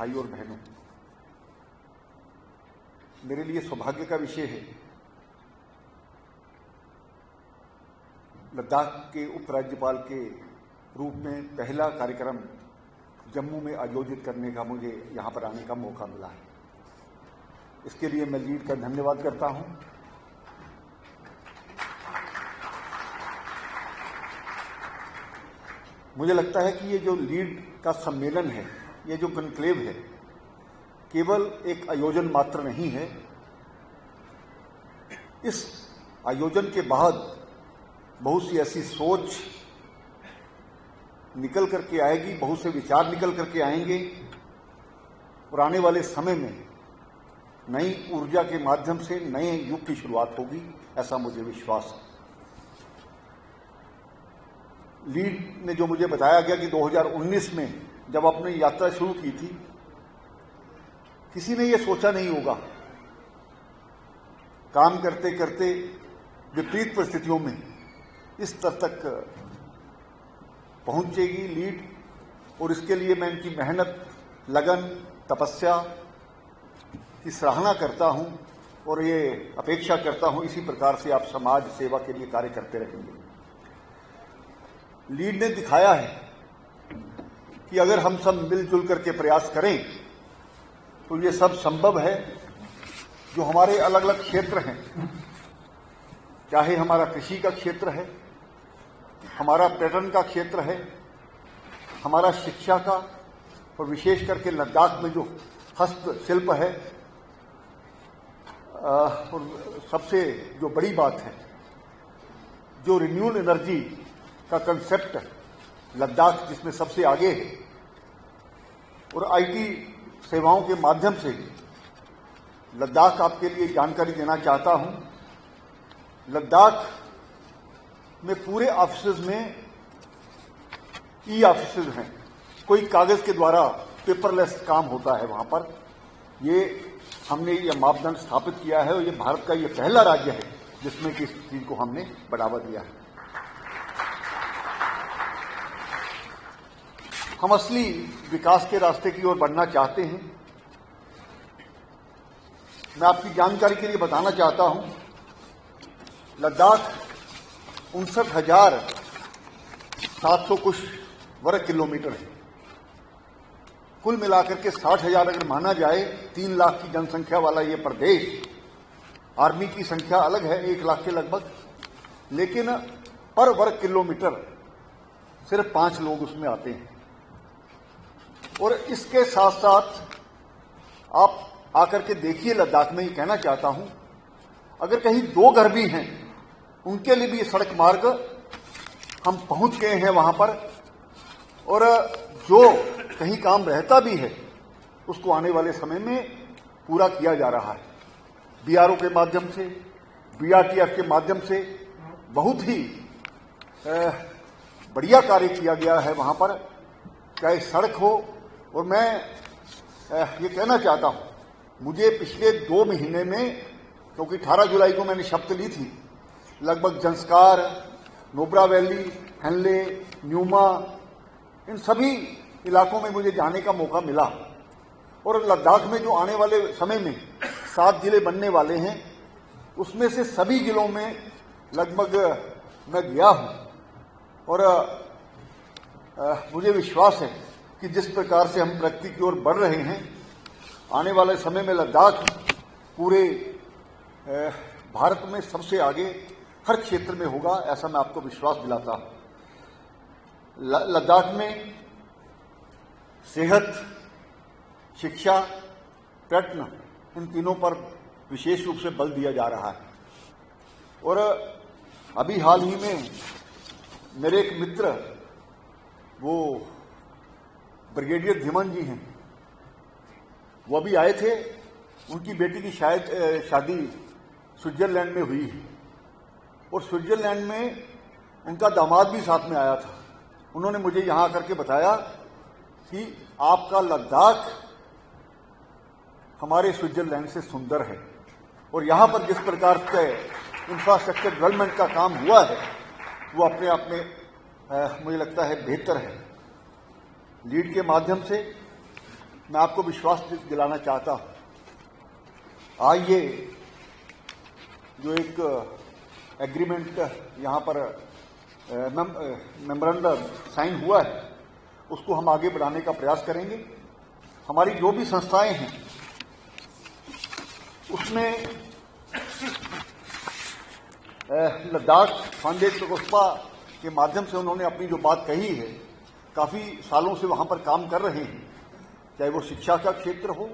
भाइयों और बहनों, मेरे लिए सौभाग्य का विषय है लद्दाख के उपराज्यपाल के रूप में पहला कार्यक्रम जम्मू में आयोजित करने का मुझे यहां पर आने का मौका मिला है। इसके लिए मैं लीड का धन्यवाद करता हूं। मुझे लगता है कि ये जो लीड का सम्मेलन है, ये जो कॉन्क्लेव है, केवल एक आयोजन मात्र नहीं है। इस आयोजन के बाद बहुत सी ऐसी सोच निकल करके आएगी, बहुत से विचार निकल करके आएंगे और आने वाले समय में नई ऊर्जा के माध्यम से नए युग की शुरुआत होगी, ऐसा मुझे विश्वास है। लीड ने जो मुझे बताया गया कि 2019 में जब आपने यात्रा शुरू की थी, किसी ने यह सोचा नहीं होगा काम करते करते विपरीत परिस्थितियों में इस स्तर तक पहुंचेगी लीड, और इसके लिए मैं इनकी मेहनत, लगन, तपस्या की सराहना करता हूं और ये अपेक्षा करता हूं इसी प्रकार से आप समाज सेवा के लिए कार्य करते रहेंगे। लीड ने दिखाया है कि अगर हम सब मिलजुल करके प्रयास करें तो ये सब संभव है। जो हमारे अलग अलग क्षेत्र हैं, चाहे हमारा कृषि का क्षेत्र है, हमारा पर्यटन का क्षेत्र है, हमारा शिक्षा का, और विशेष करके लद्दाख में जो हस्तशिल्प है, और सबसे जो बड़ी बात है, जो रिन्यूएबल एनर्जी का कंसेप्ट लद्दाख जिसमें सबसे आगे है, और आईटी सेवाओं के माध्यम से लद्दाख आपके लिए जानकारी देना चाहता हूं। लद्दाख में पूरे ऑफिसेज में ई ऑफिसेज हैं, कोई कागज के द्वारा पेपरलेस काम होता है वहां पर। ये हमने ये मापदंड स्थापित किया है और ये भारत का ये पहला राज्य है जिसमें कि इस चीज को हमने बढ़ावा दिया है। हम असली विकास के रास्ते की ओर बढ़ना चाहते हैं। मैं आपकी जानकारी के लिए बताना चाहता हूं, लद्दाख 59,700 कुछ वर्ग किलोमीटर है। कुल मिलाकर के 60,000 अगर माना जाए, 3 लाख की जनसंख्या वाला ये प्रदेश, आर्मी की संख्या अलग है 1 लाख के लगभग, लेकिन पर वर्ग किलोमीटर सिर्फ 5 लोग उसमें आते हैं। और इसके साथ साथ आप आकर के देखिए लद्दाख में, ये कहना चाहता हूं, अगर कहीं 2 घर भी हैं, उनके लिए भी ये सड़क मार्ग हम पहुंच गए हैं वहां पर, और जो कहीं काम रहता भी है उसको आने वाले समय में पूरा किया जा रहा है। बीआरओ के माध्यम से, बीआरटीएफ के माध्यम से बहुत ही बढ़िया कार्य किया गया है वहां पर, चाहे सड़क हो। और मैं ये कहना चाहता हूं, मुझे पिछले 2 महीने में, क्योंकि 18 जुलाई को मैंने शपथ ली थी, लगभग जंस्कार, नुब्रा वैली, हनले, न्यूमा, इन सभी इलाकों में मुझे जाने का मौका मिला। और लद्दाख में जो आने वाले समय में 7 जिले बनने वाले हैं, उसमें से सभी जिलों में लगभग मैं गया हूं। और मुझे विश्वास है कि जिस प्रकार से हम प्रगति की ओर बढ़ रहे हैं, आने वाले समय में लद्दाख पूरे भारत में सबसे आगे हर क्षेत्र में होगा, ऐसा मैं आपको विश्वास दिलाता हूं। लद्दाख में सेहत, शिक्षा, पर्यटन, इन तीनों पर विशेष रूप से बल दिया जा रहा है। और अभी हाल ही में मेरे एक मित्र, वो ब्रिगेडियर धीमन जी हैं, वो अभी आए थे। उनकी बेटी की शायद शादी स्विट्जरलैंड में हुई है, और स्विट्जरलैंड में उनका दामाद भी साथ में आया था। उन्होंने मुझे यहां आकर के बताया कि आपका लद्दाख हमारे स्विट्जरलैंड से सुंदर है, और यहां पर जिस प्रकार से इंफ्रास्ट्रक्चर डेवलपमेंट का काम हुआ है वो अपने आप में मुझे लगता है बेहतर है। लीड के माध्यम से मैं आपको विश्वास दिलाना चाहता हूं। आज ये जो एक एग्रीमेंट यहां पर मेमोरेंडम साइन हुआ है, उसको हम आगे बढ़ाने का प्रयास करेंगे। हमारी जो भी संस्थाएं हैं उसमें लद्दाख फाउंडेशन प्रकोष्ठा के माध्यम से उन्होंने अपनी जो बात कही है, काफी सालों से वहां पर काम कर रहे हैं, चाहे वो शिक्षा का क्षेत्र हो,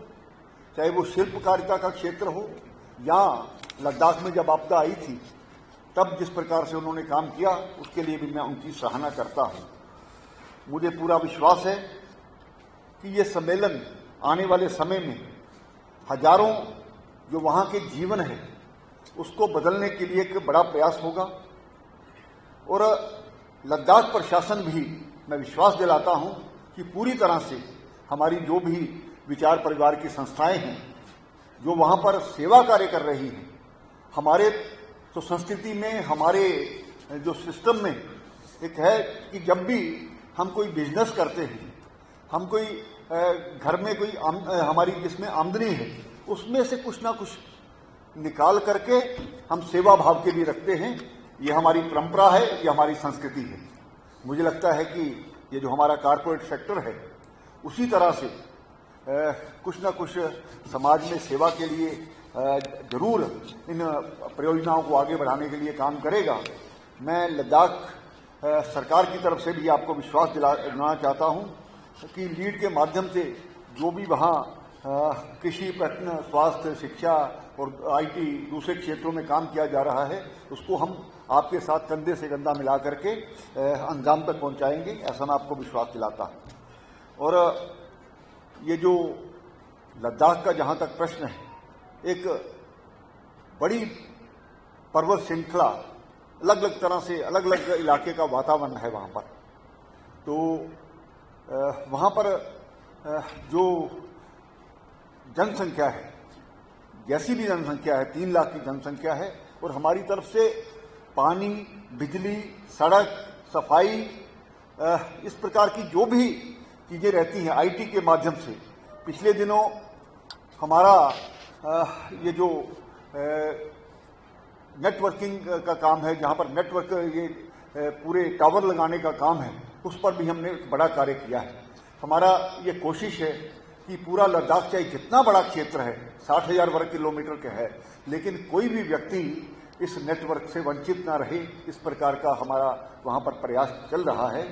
चाहे वो शिल्पकारिता का क्षेत्र हो, या लद्दाख में जब आपदा आई थी तब जिस प्रकार से उन्होंने काम किया, उसके लिए भी मैं उनकी सराहना करता हूं। मुझे पूरा विश्वास है कि ये सम्मेलन आने वाले समय में हजारों जो वहां के जीवन है उसको बदलने के लिए एक बड़ा प्रयास होगा। और लद्दाख प्रशासन भी, मैं विश्वास दिलाता हूं कि पूरी तरह से हमारी जो भी विचार परिवार की संस्थाएं हैं जो वहां पर सेवा कार्य कर रही हैं, हमारे तो संस्कृति में, हमारे जो सिस्टम में एक है कि जब भी हम कोई बिजनेस करते हैं, हम कोई घर में कोई हमारी जिसमें आमदनी है, उसमें से कुछ ना कुछ निकाल करके हम सेवा भाव के लिए रखते हैं। ये हमारी परंपरा है, ये हमारी संस्कृति है। मुझे लगता है कि ये जो हमारा कारपोरेट सेक्टर है, उसी तरह से कुछ ना कुछ समाज में सेवा के लिए जरूर इन परियोजनाओं को आगे बढ़ाने के लिए काम करेगा। मैं लद्दाख सरकार की तरफ से भी आपको विश्वास दिलाना चाहता हूं कि लीड के माध्यम से जो भी वहां कृषि, पर्यटन, स्वास्थ्य, शिक्षा और आईटी दूसरे क्षेत्रों में काम किया जा रहा है, उसको हम आपके साथ कंधे से कंधा मिला करके अंजाम तक पहुंचाएंगे, ऐसा मैं आपको विश्वास दिलाता हूं। और ये जो लद्दाख का जहां तक प्रश्न है, एक बड़ी पर्वत श्रृंखला, अलग अलग तरह से अलग अलग इलाके का वातावरण है वहां पर। तो वहां पर जो जनसंख्या है, जैसी भी जनसंख्या है, 3 लाख की जनसंख्या है, और हमारी तरफ से पानी, बिजली, सड़क, सफाई, इस प्रकार की जो भी चीजें रहती हैं आईटी के माध्यम से। पिछले दिनों हमारा ये जो नेटवर्किंग का काम है, जहां पर नेटवर्क ये पूरे टावर लगाने का काम है, उस पर भी हमने बड़ा कार्य किया है। हमारा ये कोशिश है कि पूरा लद्दाख, चाहे जितना बड़ा क्षेत्र है, 60,000 वर्ग किलोमीटर का है, लेकिन कोई भी व्यक्ति इस नेटवर्क से वंचित ना रहे, इस प्रकार का हमारा वहां पर प्रयास चल रहा है।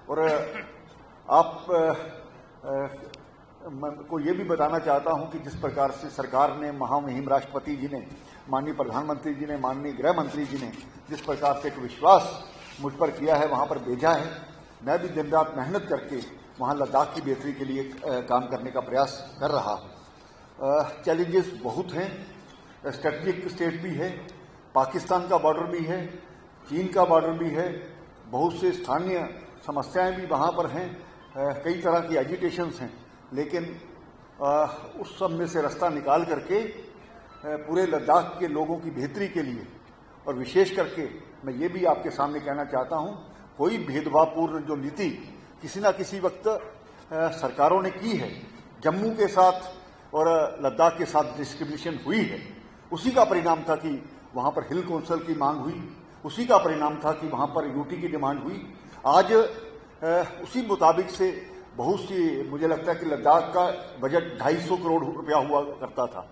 और आप को ये भी बताना चाहता हूं कि जिस प्रकार से सरकार ने, महामहिम राष्ट्रपति जी ने, माननीय प्रधानमंत्री जी ने, माननीय गृह मंत्री जी ने जिस प्रकार से एक विश्वास मुझ पर किया है, वहां पर भेजा है, मैं भी दिन रात मेहनत करके वहां लद्दाख की बेहतरी के लिए काम करने का प्रयास कर रहा हूं। चैलेंजेस बहुत हैं, स्ट्रेटेजिक स्टेट भी है, पाकिस्तान का बॉर्डर भी है, चीन का बॉर्डर भी है, बहुत से स्थानीय समस्याएं भी वहां पर हैं, कई तरह की एजिटेशंस हैं, लेकिन उस सब में से रास्ता निकाल करके पूरे लद्दाख के लोगों की बेहतरी के लिए, और विशेष करके मैं ये भी आपके सामने कहना चाहता हूं, कोई भेदभावपूर्ण जो नीति किसी ना किसी वक्त सरकारों ने की है, जम्मू के साथ और लद्दाख के साथ डिस्क्रिमिनेशन हुई है, उसी का परिणाम था कि वहां पर हिल काउंसिल की मांग हुई, उसी का परिणाम था कि वहां पर यूटी की डिमांड हुई। आज उसी मुताबिक से बहुत सी, मुझे लगता है कि लद्दाख का बजट 250 करोड़ रुपया हुआ करता था,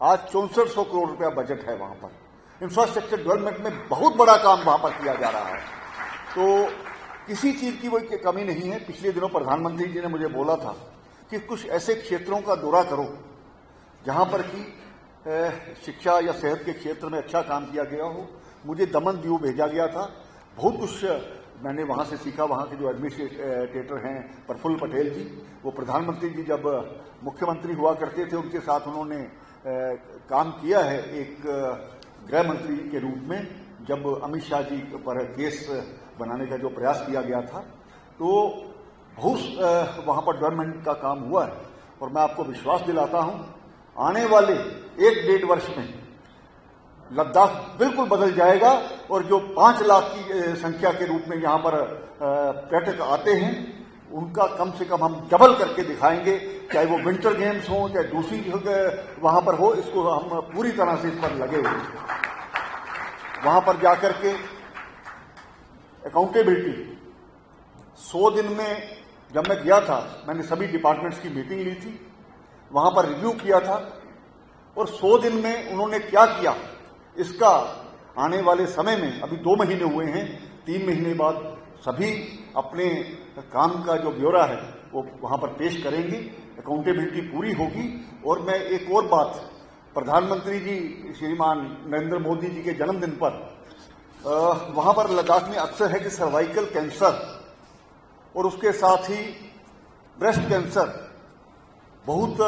आज 6400 करोड़ रुपया बजट है वहां पर। इंफ्रास्ट्रक्चर डेवलपमेंट में बहुत बड़ा काम वहां पर किया जा रहा है, तो किसी चीज की कोई कमी नहीं है। पिछले दिनों प्रधानमंत्री जी ने मुझे बोला था कि कुछ ऐसे क्षेत्रों का दौरा करो जहां पर कि शिक्षा या सेहत के क्षेत्र में अच्छा काम किया गया हो। मुझे दमन दीव भेजा गया था, बहुत कुछ मैंने वहां से सीखा। वहां के जो एडमिनिस्ट्रेटर हैं प्रफुल्ल पटेल जी, वो प्रधानमंत्री जी जब मुख्यमंत्री हुआ करते थे, उनके साथ उन्होंने काम किया है एक गृह मंत्री के रूप में, जब अमित शाह जी पर केस बनाने का जो प्रयास किया गया था, तो बहुत वहां पर डेवलपमेंट का काम हुआ है। और मैं आपको विश्वास दिलाता हूं, आने वाले 1-1.5 वर्ष में लद्दाख बिल्कुल बदल जाएगा, और जो 5 लाख की संख्या के रूप में यहां पर पर्यटक आते हैं, उनका कम से कम हम डबल करके दिखाएंगे चाहे वो विंटर गेम्स हो, चाहे दूसरी वहां पर हो, इसको हम पूरी तरह से इस पर लगे हुए। वहां पर जाकर के अकाउंटेबिलिटी 100 दिन में, जब मैं गया था मैंने सभी डिपार्टमेंट्स की मीटिंग ली थी, वहां पर रिव्यू किया था, और 100 दिन में उन्होंने क्या किया इसका आने वाले समय में, अभी 2 महीने हुए हैं, 3 महीने बाद सभी अपने काम का जो ब्यौरा है वो वहां पर पेश करेंगे, अकाउंटेबिलिटी पूरी होगी। और मैं एक और बात, प्रधानमंत्री जी श्रीमान नरेंद्र मोदी जी के जन्मदिन पर वहां पर लद्दाख में अक्सर है कि सर्वाइकल कैंसर और उसके साथ ही ब्रेस्ट कैंसर बहुत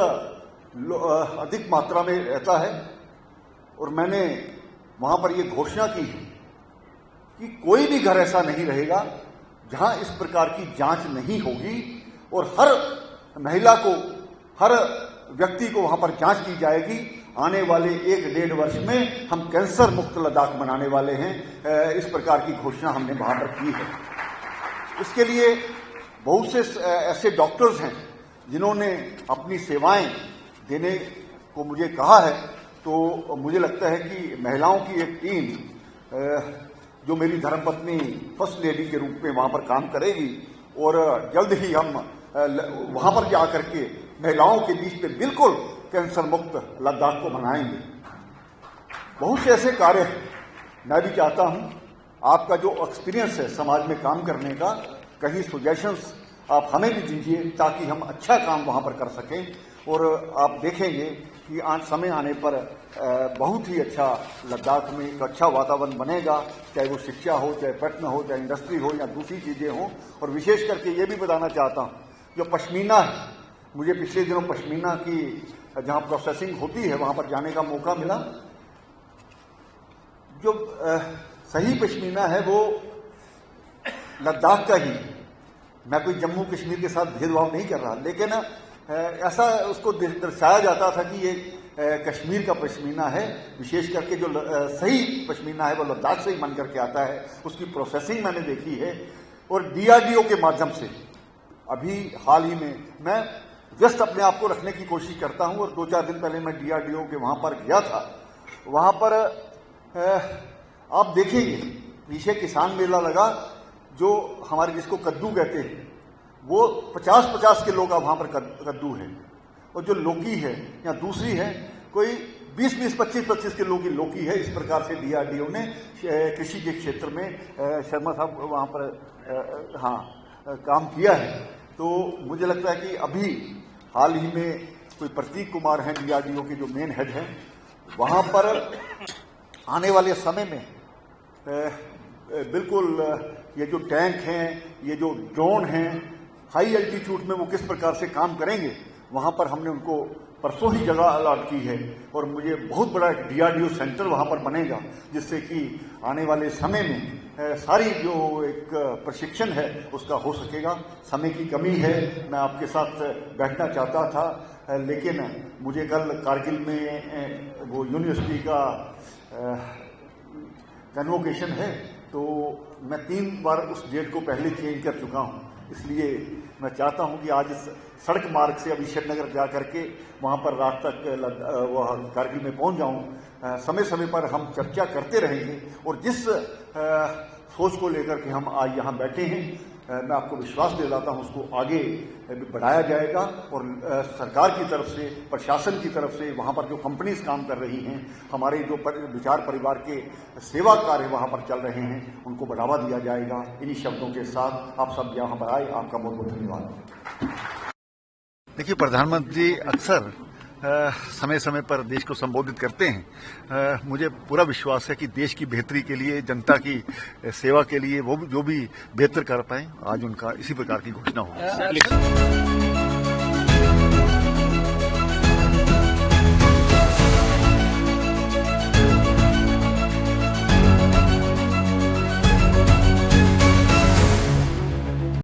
अधिक मात्रा में रहता है, और मैंने वहां पर यह घोषणा की है कि कोई भी घर ऐसा नहीं रहेगा जहां इस प्रकार की जांच नहीं होगी, और हर महिला को, हर व्यक्ति को वहां पर जांच की जाएगी। आने वाले 1-1.5 वर्ष में हम कैंसर मुक्त लद्दाख बनाने वाले हैं। इस प्रकार की घोषणा हमने वहां पर की है। इसके लिए बहुत से ऐसे डॉक्टर्स हैं जिन्होंने अपनी सेवाएं देने को मुझे कहा है, तो मुझे लगता है कि महिलाओं की एक टीम जो मेरी धर्मपत्नी फर्स्ट लेडी के रूप में वहां पर काम करेगी, और जल्द ही हम वहां पर जाकर के महिलाओं के बीच में बिल्कुल कैंसर मुक्त लद्दाख को बनाएंगे। बहुत से ऐसे कार्य हैं। मैं भी चाहता हूं आपका जो एक्सपीरियंस है समाज में काम करने का, कहीं सजेशंस आप हमें भी दीजिए ताकि हम अच्छा काम वहां पर कर सकें, और आप देखेंगे कि समय आने पर बहुत ही अच्छा लद्दाख में एक अच्छा वातावरण बनेगा, चाहे वो शिक्षा हो, चाहे पर्यटन हो, चाहे इंडस्ट्री हो, या दूसरी चीजें हों। और विशेष करके ये भी बताना चाहता हूं, जो पश्मीना है, मुझे पिछले दिनों पश्मीना की जहां प्रोसेसिंग होती है वहां पर जाने का मौका मिला। जो सही पश्मीना है वो लद्दाख का ही, मैं कोई जम्मू कश्मीर के साथ भेदभाव नहीं कर रहा, लेकिन ऐसा उसको दर्शाया जाता था कि ये कश्मीर का पश्मीना है। विशेष करके जो सही पश्मीना है वो लद्दाख से ही बन करके आता है। उसकी प्रोसेसिंग मैंने देखी है, और डीआरडीओ के माध्यम से अभी हाल ही में मैं व्यस्त अपने आप को रखने की कोशिश करता हूं, और 2-4 दिन पहले मैं डीआरडीओ के वहां पर गया था। वहां पर आप देखेंगे पीछे किसान मेला लगा, जो हमारे जिसको कद्दू कहते हैं, वो 50-50 किलो का वहां पर कद्दू है, और जो लौकी है या दूसरी है कोई 20-20, 25-25 किलो की लौकी है। इस प्रकार से डीआरडीओ ने कृषि के क्षेत्र में शर्मा साहब वहां पर काम किया है। तो मुझे लगता है कि अभी हाल ही में कोई प्रतीक कुमार हैं डीआरडीओ के जो मेन हेड हैं, वहां पर आने वाले समय में बिल्कुल ये जो टैंक हैं, ये जो ड्रोन हैं, हाई एल्टीट्यूड में वो किस प्रकार से काम करेंगे, वहां पर हमने उनको परसों ही जगह अलॉट की है, और मुझे बहुत बड़ा डीआरडीओ सेंटर वहां पर बनेगा, जिससे कि आने वाले समय में सारी जो एक प्रशिक्षण है उसका हो सकेगा। समय की कमी है, मैं आपके साथ बैठना चाहता था, लेकिन मुझे कल कारगिल में वो यूनिवर्सिटी का कन्वोकेशन है, तो मैं 3 बार उस डेट को पहले चेंज कर चुका हूं। इसलिए मैं चाहता हूं कि आज इस सड़क मार्ग से अभी श्रीनगर जा करके वहां पर रात तक वह कारगिल में पहुंच जाऊं। समय समय पर हम चर्चा करते रहेंगे, और जिस सोच को लेकर के हम आज यहाँ बैठे हैं, मैं आपको विश्वास दिलाता हूं उसको आगे बढ़ाया जाएगा। और सरकार की तरफ से, प्रशासन की तरफ से, वहां पर जो कंपनीज काम कर रही हैं, हमारे जो विचार परिवार के सेवा कार्य वहां पर चल रहे हैं, उनको बढ़ावा दिया जाएगा। इन्हीं शब्दों के साथ आप सब यहाँ पर आए, आपका बहुत बहुत धन्यवाद। देखिए, प्रधानमंत्री अक्सर समय समय पर देश को संबोधित करते हैं। मुझे पूरा विश्वास है कि देश की बेहतरी के लिए, जनता की सेवा के लिए वो जो भी बेहतर कर पाए, आज उनका इसी प्रकार की घोषणा होगी।